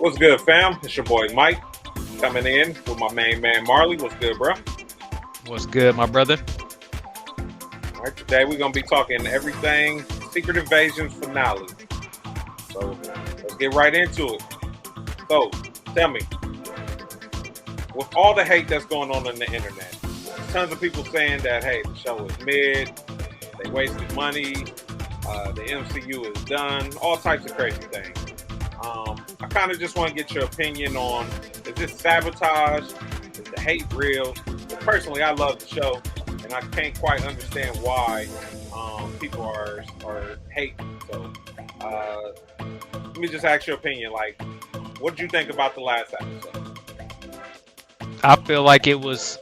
What's good, fam? It's your boy Mike coming in with my main man Marley. What's good, bro? What's good, my brother? All right, today we're gonna be talking everything Secret Invasion finale. So let's get right into it. So tell me, with all the hate that's going on the internet, tons of people saying that hey, the show is mid, they wasted money, the MCU is done, all types of crazy things. I kind of just want to get your opinion on: is this sabotage? Is the hate real? But personally, I love the show, and I can't quite understand why people are hating. So let me just ask your opinion. Like, what did you think about the last episode? I feel like it was,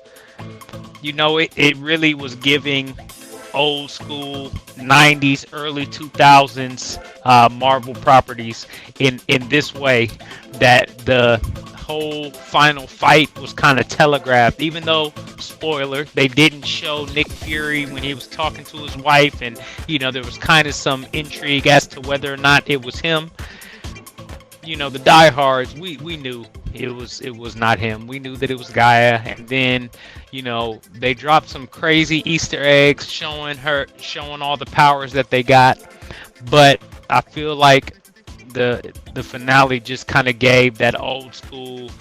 it really was giving old school 90s, early 2000s Marvel properties in this way, that the whole final fight was kind of telegraphed, even though, spoiler, they didn't show Nick Fury when he was talking to his wife, and there was kind of some intrigue as to whether or not it was him. The diehards, we knew it was not him. We knew that it was Gaia, and then they dropped some crazy Easter eggs showing all the powers that they got. But I feel like the finale just kind of gave that old school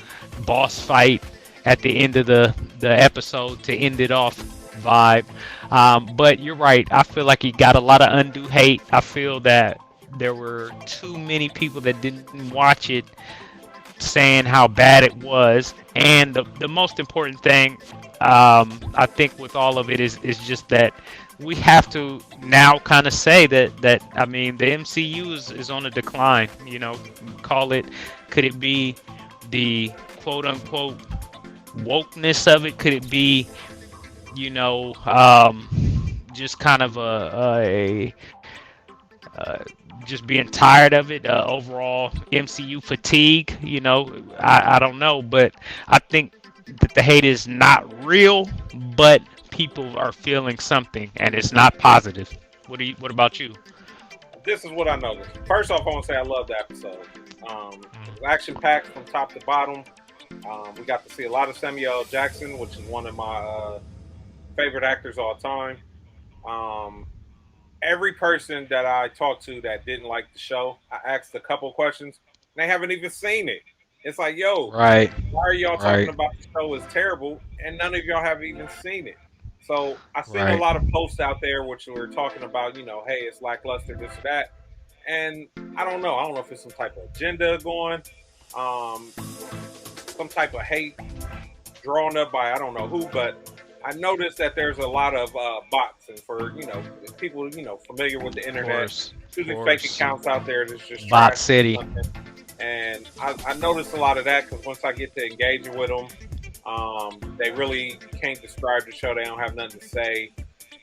boss fight at the end of the episode to end it off vibe. But you're right. I feel like he got a lot of undue hate. I feel that there were too many people that didn't watch it saying how bad it was. And the most important thing, I think, with all of it is just that we have to now kind of say that I mean, the MCU is on a decline. Call it, could it be the quote unquote wokeness of it? Could it be, just kind of just being tired of it, overall MCU fatigue? I don't know, but I think that the hate is not real, but people are feeling something, and it's not positive. What about you? This is what I noticed. First off, I want to say I love the episode. It was action packed from top to bottom. We got to see a lot of Samuel L. Jackson, which is one of my favorite actors all time. Every person that I talked to that didn't like the show, I asked a couple questions, and they haven't even seen it. It's like, yo, Right, why are y'all talking right, about the show is terrible, and none of y'all have even seen it? So I seen a right. lot of posts out there which were talking about, hey, it's lackluster, this or that, and I don't know. I don't know if it's some type of agenda going, um, some type of hate drawn up by I don't know who, but I noticed that there's a lot of bots, and for people familiar with the Of internet, course, of usually fake course. accounts out there that's just Bot trash City. content. And I noticed a lot of that because once I get to engaging with them, they really can't describe the show. They don't have nothing to say.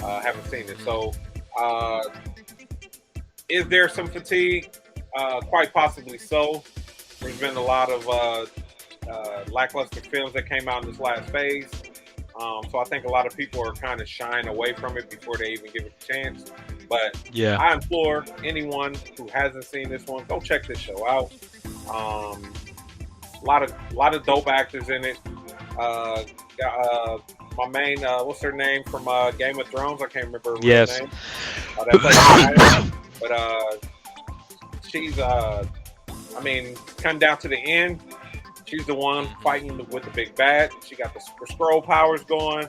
Haven't seen it. So, uh, is there some fatigue? Quite possibly so. There's been a lot of lackluster films that came out in this last phase. So I think a lot of people are kind of shying away from it before they even give it a chance. But Yeah. I implore anyone who hasn't seen this one, go check this show out. Um, a lot of dope actors in it. My main, what's her name from Game of Thrones? I can't remember her real Yes. name. That plays Arya. But she's, I mean, come down to the end. She's the one fighting with the big bad. She got the scroll powers going.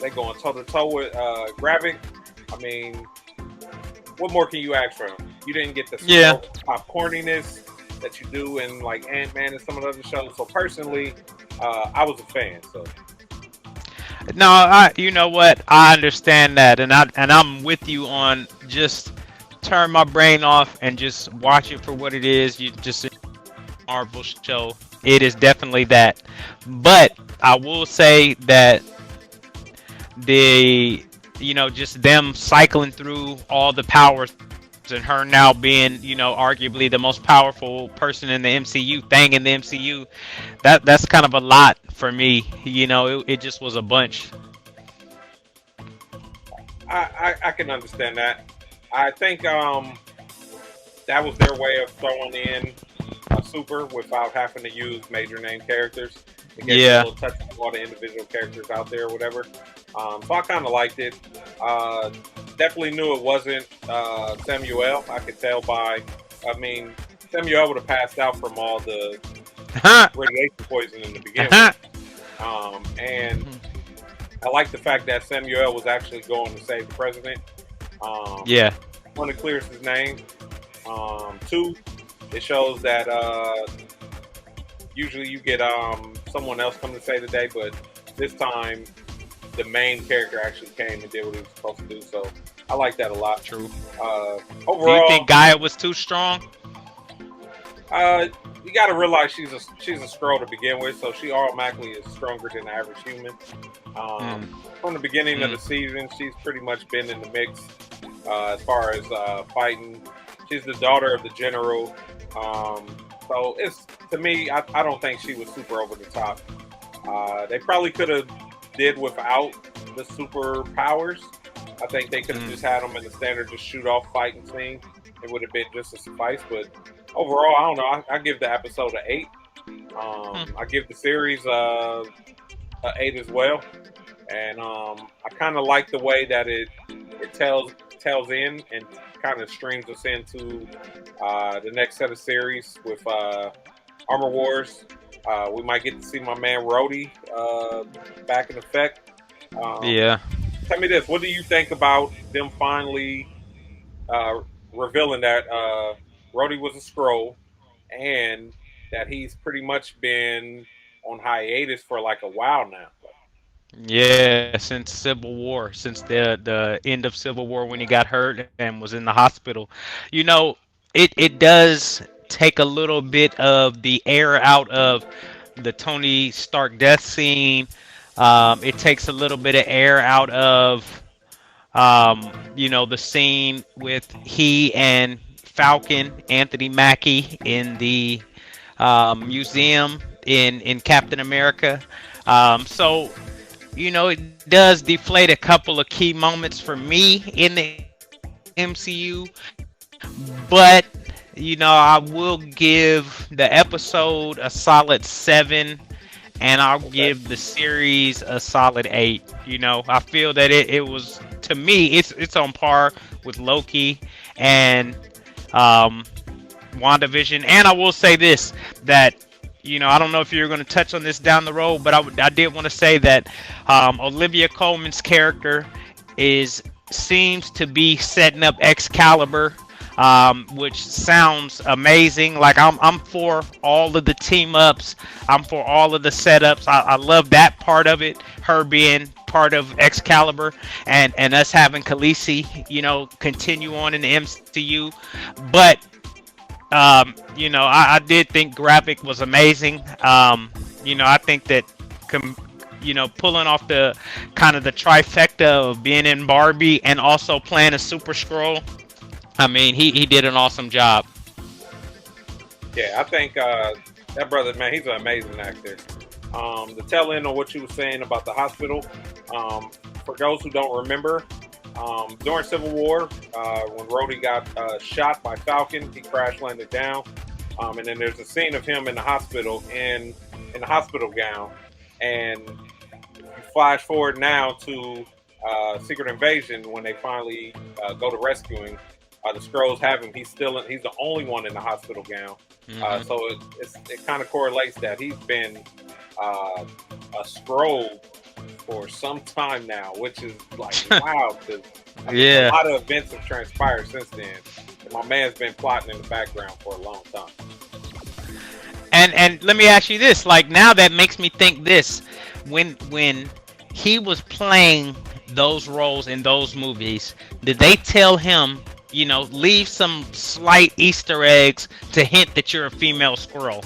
They going toe to toe with Gravik. I mean, what more can you ask for him? You didn't get the Yeah. popcorniness that you do in like Ant-Man and some of the other shows. So personally, I was a fan. So No, you know what? I understand that, and I'm with you on just turn my brain off and just watch it for what it is. You just a Marvel show. It is definitely that. But I will say that the just them cycling through all the powers, and her now being arguably the most powerful person in the MCU, thing in the MCU, that's kind of a lot for me. It just was a bunch. I can understand that. I think that was their way of throwing in super without having to use major name characters. It gave Yeah. a little touch of all the individual characters out there or whatever. So I kind of liked it. Definitely knew it wasn't Samuel. I could tell by, I mean, Samuel would have passed out from all the radiation poisoning to begin with. And I like the fact that Samuel was actually going to save the president. Yeah. One, it clears his name. Two, it shows that usually you get someone else come to save the day, but this time the main character actually came and did what he was supposed to do. So I like that a lot. True. Overall, Do you think Gaia was too strong? you got to realize she's a Skrull to begin with, so she automatically is stronger than the average human. From the beginning of the season, she's pretty much been in the mix as far as fighting. She's the daughter of the general, so it's, to me, I don't think she was super over the top. They probably could have did without the superpowers. I think they could have just had them in the standard just shoot off fighting scene. It would have been just a suffice, but overall, I don't know. I give the episode an 8. I give the series a 8 as well, and I kind of like the way that it tells in and kind of streams us into the next set of series with Armor Wars. We might get to see my man Rhodey back in effect. Yeah. Tell me this: what do you think about them finally revealing that Rhodey was a Skrull and that he's pretty much been on hiatus for like a while now? Yeah, since Civil War, since the end of Civil War when he got hurt and was in the hospital. You know, it does take a little bit of the air out of the Tony Stark death scene. It takes a little bit of air out of the scene with he and Falcon, Anthony Mackie, in the museum in Captain America. So it does deflate a couple of key moments for me in the MCU, but I will give the episode a solid 7, and I'll give the series a solid 8. I feel that it was, to me, it's on par with Loki and WandaVision. And I will say this, that I don't know if you're going to touch on this down the road, but I did want to say that Olivia Colman's character seems to be setting up Excalibur, which sounds amazing. Like I'm for all of the team ups. I'm for all of the setups. I love that part of it. Her being part of Excalibur and us having Khaleesi, continue on in the MCU. But I did think Graphic was amazing. I think that pulling off the kind of the trifecta of being in Barbie and also playing a Super Skrull, I mean, he did an awesome job. Yeah, I think that brother, man, he's an amazing actor. The tail end on what you were saying about the hospital, for those who don't remember, during Civil War, when Rhodey got shot by Falcon, he crash landed down, and then there's a scene of him in the hospital in the hospital gown, and you flash forward now to Secret Invasion when they finally go to rescuing. The Skrulls have him. He's the only one in the hospital gown. So it kind of correlates that he's been a Skrull for some time now, which is like wow. Because a lot of events have transpired since then. And my man's been plotting in the background for a long time. And let me ask you this: like, now that makes me think this: when he was playing those roles in those movies, did they tell him, leave some slight Easter eggs to hint that you're a female Skrull?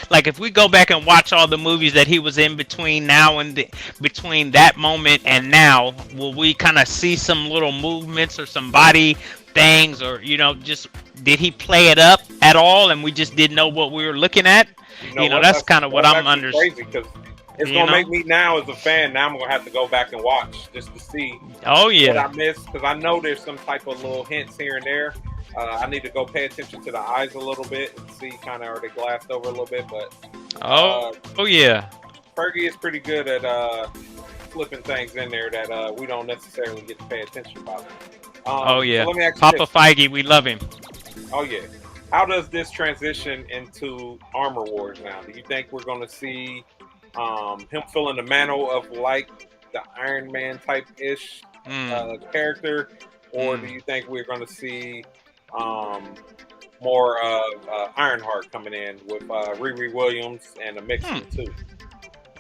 Like if we go back and watch all the movies that he was in between now and between that moment and now, will we kind of see some little movements or some body things, or just did he play it up at all and we just didn't know what we were looking at? That's kind of what I'm crazy, because it's gonna make me, now as a fan, now I'm gonna have to go back and watch just to see what I missed, because I know there's some type of little hints here and there, I need to go pay attention to the eyes a little bit and see kind of are they glassed over a little bit. But Oh uh, yeah. Fergie is pretty good at flipping things in there that we don't necessarily get to pay attention about. Oh So yeah. let me ask you Papa this. Feige, we love him. Oh yeah, how does this transition into Armor Wars now? Do you think we're going to see him filling the mantle of like the Iron Man type ish Mm, character, or do mm, you think we're going to see um, more of Ironheart coming in with Riri Williams and a mix of hmm. the two?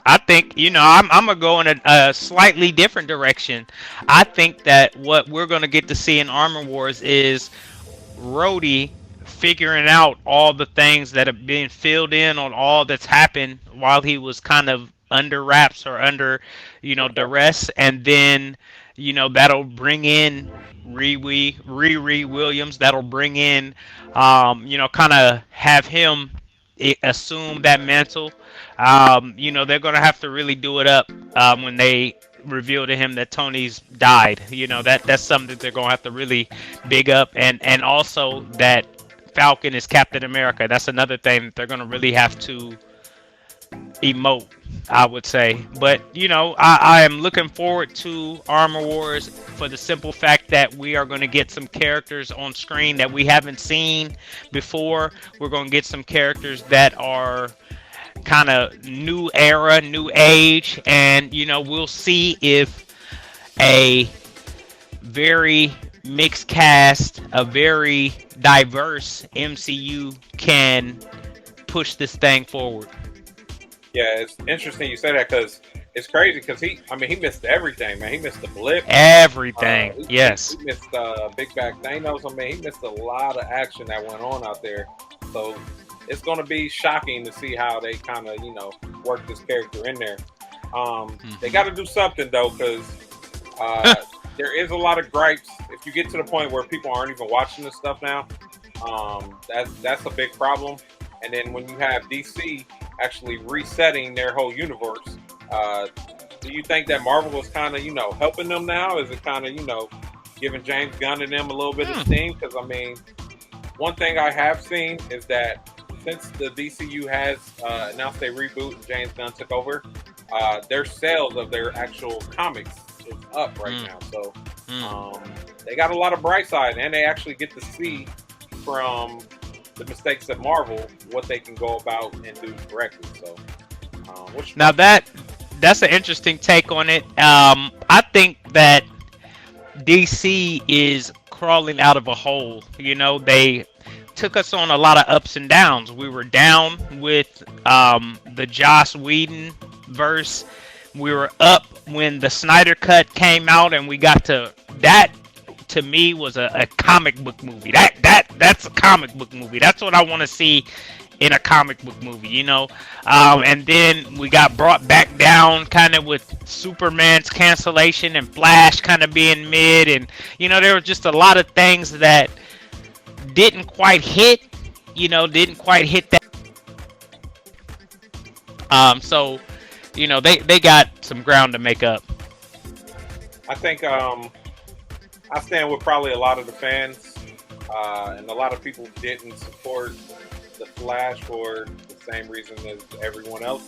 I think I'm gonna go in a slightly different direction. I think that what we're gonna get to see in Armor Wars is Rhodey figuring out all the things that have been filled in on all that's happened while he was kind of under wraps or under, Okay. duress, and then, that'll bring in Riri Williams. That'll bring in, kind of have him assume that mantle. They're gonna have to really do it up when they reveal to him that Tony's died. That's something that they're gonna have to really big up, and also that Falcon is Captain America. That's another thing that they're gonna really have to emote, I would say. But I am looking forward to Armor Wars for the simple fact that we are going to get some characters on screen that we haven't seen before. We're going to get some characters that are kind of new era, new age, and we'll see if a very mixed cast, a very diverse MCU can push this thing forward. Yeah, it's interesting you say that because it's crazy because he missed everything, man. He missed the blip. Everything, He yes. missed Big Bad Thanos. I mean, he missed a lot of action that went on out there. So it's going to be shocking to see how they kind of work this character in there. They got to do something though because uh, there is a lot of gripes. If you get to the point where people aren't even watching this stuff now, that's a big problem. And then when you have DC actually resetting their whole universe, uh, do you think that Marvel is kind of helping them now? Is it kind of giving James Gunn and them a little bit of Hmm. steam? Because I mean, one thing I have seen is that since the DCU has announced they reboot and James Gunn took over, their sales of their actual comics is up right Hmm. now. So Hmm. they got a lot of bright side, and they actually get to see from the mistakes of Marvel what they can go about and do correctly. So, what's your Now thoughts on that? that's an interesting take on it. I think that DC is crawling out of a hole. They took us on a lot of ups and downs. We were down with the Joss Whedon verse. We were up when the Snyder Cut came out, and we got to that. To me, was a comic book movie. That's a comic book movie. That's what I want to see in a comic book movie, and then we got brought back down kind of with Superman's cancellation and Flash kind of being mid, and there were just a lot of things that didn't quite hit, didn't quite hit that. So they got some ground to make up. I think I stand with probably a lot of the fans, and a lot of people didn't support the Flash for the same reason as everyone else.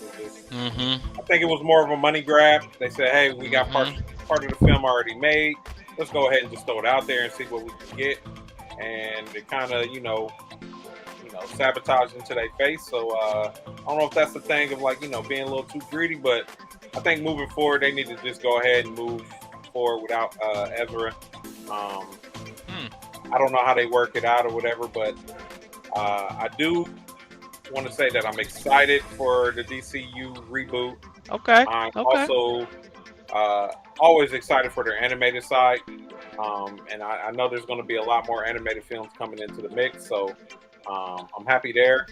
Mhm. I think it was more of a money grab. They said, "Hey, we got Mhm. part of the film already made. Let's go ahead and just throw it out there and see what we can get." And it kind of, sabotage into their face. So I don't know if that's the thing of like being a little too greedy, but I think moving forward they need to just go ahead and move forward without Ezra. Um, Hmm. I don't know how they work it out or whatever, but I do want to say that I'm excited for the DCU reboot. Okay. I'm Okay. also uh, always excited for their animated side, and I know there's going to be a lot more animated films coming into the mix. So I'm happy there.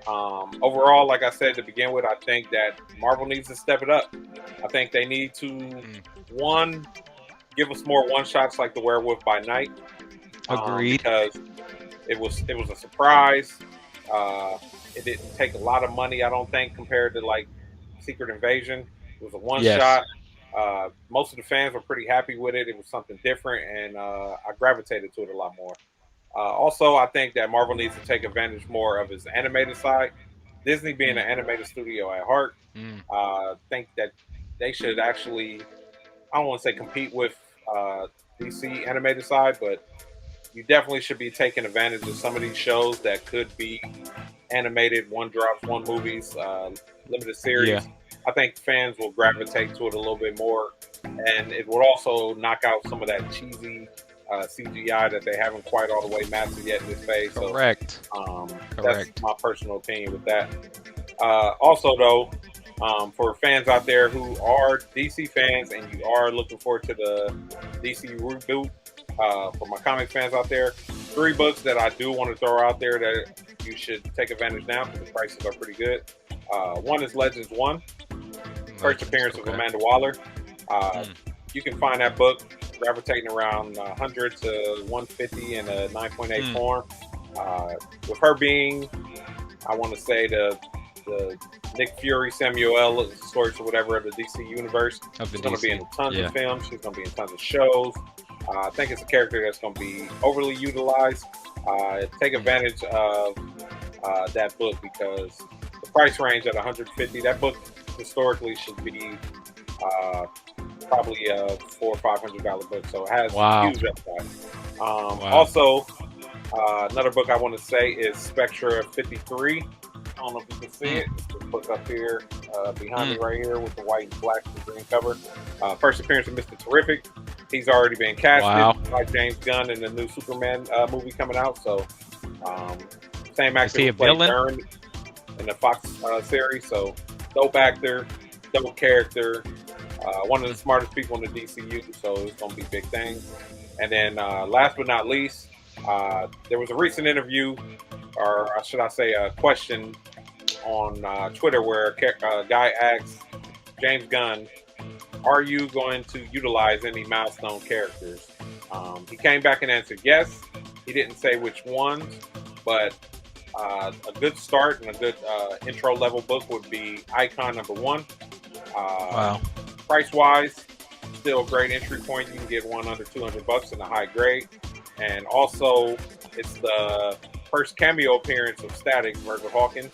Overall, like I said to begin with, I think that Marvel needs to step it up. I think they need to Mm. one give us more one shots like the Werewolf by Night, Agreed. because it was a surprise. Uh, it didn't take a lot of money, I don't think, compared to like Secret Invasion. It was a one Yes. shot. Most of the fans were pretty happy with it. It was something different, and I gravitated to it a lot more. Also, I think that Marvel needs to take advantage more of its animated side. Disney being an animated studio at heart, Mm. think that they should actually, I don't want to say compete with DC animated side, but you definitely should be taking advantage of some of these shows that could be animated, one drops, one movies, limited Yeah. series. I think fans will gravitate to it a little bit more, and it would also knock out some of that cheesy CGI that they haven't quite all the way mastered yet in this phase. So Correct. that's Correct. my personal opinion with that. Also, though, for fans out there who are DC fans and you are looking forward to the DC reboot, for my comic fans out there, three books that I do want to throw out there that you should take advantage now because the prices are pretty good. One is Legends One, first Legends, appearance of okay. Amanda Waller. Uh, Mm. you can find that book gravitating around 100 to 150 in a 9.8 Mm. form. With her being, I want to say the Nick Fury, Samuel L. stories or whatever of the DC universe. Of the She's going to be in DC. tons Yeah. of films. She's going to be in tons of shows. I think it's a character that's going to be overly utilized. Take advantage of that book because the price range at 150. That book historically should be uh, probably a $400 or $500 book, so it has Wow. huge upside. Wow. Also, another book I want to say is Spectra 53. I don't know if you can see it. It's this book up here behind me right here with the white and black and green cover. First appearance of Mr. Terrific. He's already been casted Wow. by James Gunn in the new Superman movie coming out. So, um, same actor he who a played villain? Durn in the Fox series. So, dope actor, dope character. One of the smartest people in the DCU. So, it's going to be big things. And then, last but not least, there was a recent interview, or should I say, a question on Twitter where a guy asked James Gunn, "Are you going to utilize any milestone characters?" He came back and answered yes. He didn't say which ones, but a good start and a good intro level book would be Icon number one. Wow. Price wise, still a great entry point. You can get one under $200 in a high grade. And also, it's the first cameo appearance of Static, Virgil Hawkins.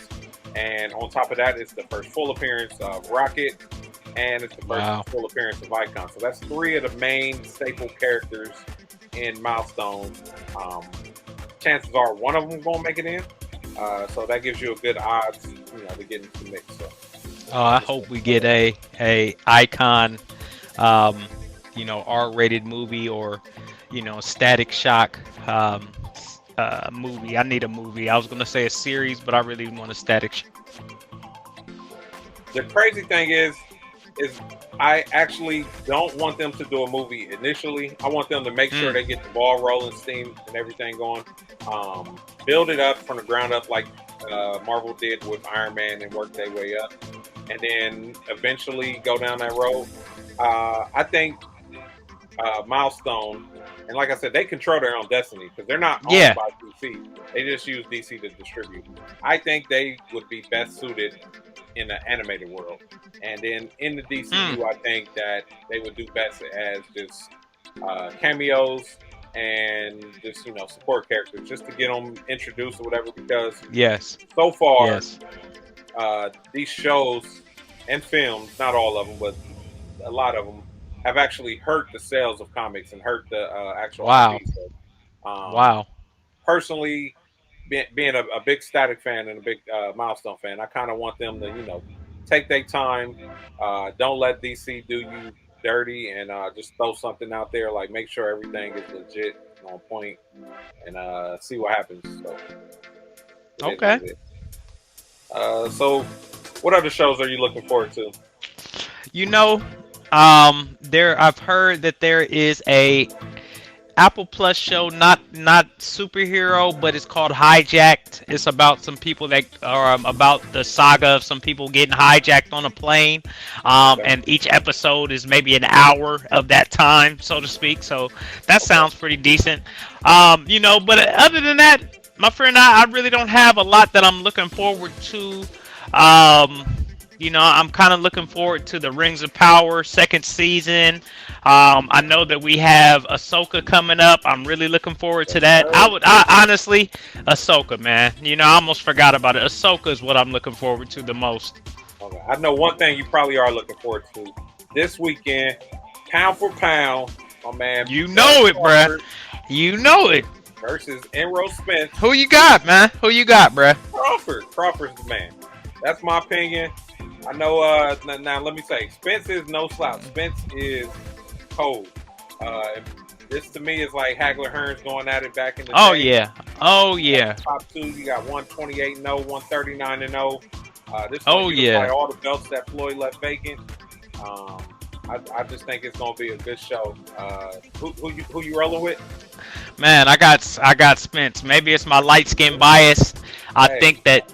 And on top of that, it's the first full appearance of Rocket. And it's the first Wow. full appearance of Icon. So that's three of the main staple characters in Milestone. Chances are one of them going to make it in. So that gives you a good odds, to get into the mix. So. I hope we get a Icon, R-rated movie or, Static Shock movie. I need a movie. I was gonna say a series, but I really want a Static Shock. The crazy thing is I actually don't want them to do a movie initially. I want them to make sure they get the ball rolling, steam, and everything going. Build it up from the ground up like Marvel did with Iron Man and work their way up. And then eventually go down that road. I think Milestone, and like I said, they control their own destiny because they're not owned Yeah. by DC. They just use DC to distribute. I think they would be best suited in the animated world. And then in the DCU, I think that they would do best as just cameos and just, support characters just to get them introduced or whatever because Yes. so far, Yes. these shows and films, not all of them, but a lot of them, have actually hurt the sales of comics and hurt the actual Wow. IP. So, Wow. personally, being a big Static fan and a big Milestone fan, I kind of want them to, take their time. Don't let DC do you dirty and just throw something out there. Like, make sure everything is legit and on point and see what happens. So, it is Okay. what it is. So, what other shows are you looking forward to? I've heard that there is a Apple Plus show, not superhero, but it's called Hijacked. It's about some people that are about the saga of some people getting hijacked on a plane, and each episode is maybe an hour of that time, so to speak. So that sounds pretty decent. But other than that, my friend, I really don't have a lot that I'm looking forward to. I'm kind of looking forward to the Rings of Power second season. I know that we have Ahsoka coming up. I'm really looking forward to that. I honestly, Ahsoka, man. I almost forgot about it. Ahsoka is what I'm looking forward to the most. Okay. I know one thing you probably are looking forward to this weekend, pound for pound, my man. You know it, bruh. You know it. Versus Errol Spence. Who you got, man? Who you got, bruh? Crawford's the man. That's my opinion. I know. Now let me say, Spence is no slouch. Spence is cold. This to me is like Hagler Hearns going at it back in the day. Oh yeah. Top two, you got 128-0, 139-0. This Oh yeah. All the belts that Floyd left vacant. I just think it's gonna be a good show. Who you rolling with? Man, I got Spence. Maybe it's my light skin bias. I think that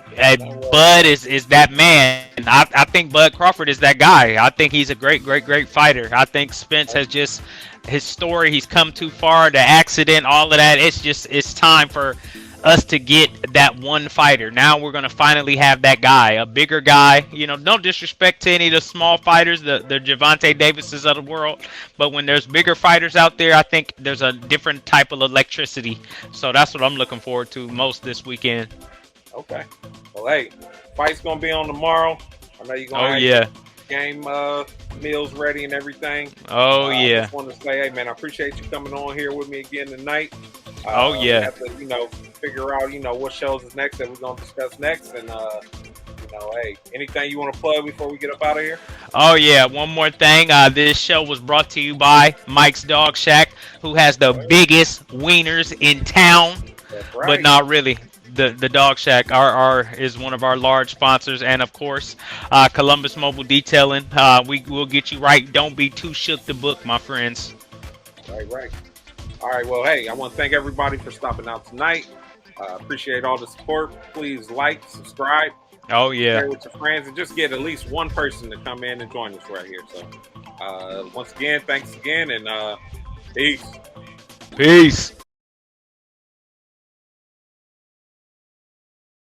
Bud is that man. I think Bud Crawford is that guy. I think he's a great fighter. I think Spence has just his story. He's come too far. The accident, all of that. It's time for us to get that one fighter. Now we're gonna finally have that guy, a bigger guy. No disrespect to any of the small fighters, the Gervonta Davises of the world, but when there's bigger fighters out there, I think there's a different type of electricity. So that's what I'm looking forward to most this weekend. Okay. Well, hey, fight's gonna be on tomorrow. I know you're gonna have game meals ready and everything. I just want to say, hey man, I appreciate you coming on here with me again tonight. We have to, figure out, what shows is next that we're gonna discuss next, and hey, anything you want to plug before we get up out of here? Oh yeah, one more thing. This show was brought to you by Mike's Dog Shack, who has the biggest wieners in town. That's right. But not really. The Dog Shack is one of our large sponsors, and of course, Columbus Mobile Detailing. We will get you right. Don't be too shook to book, my friends. Right. All right. Well, hey, I want to thank everybody for stopping out tonight. Appreciate all the support. Please like, subscribe. Oh yeah. Share with your friends, and just get at least one person to come in and join us right here. So, once again, thanks again, and peace. Peace.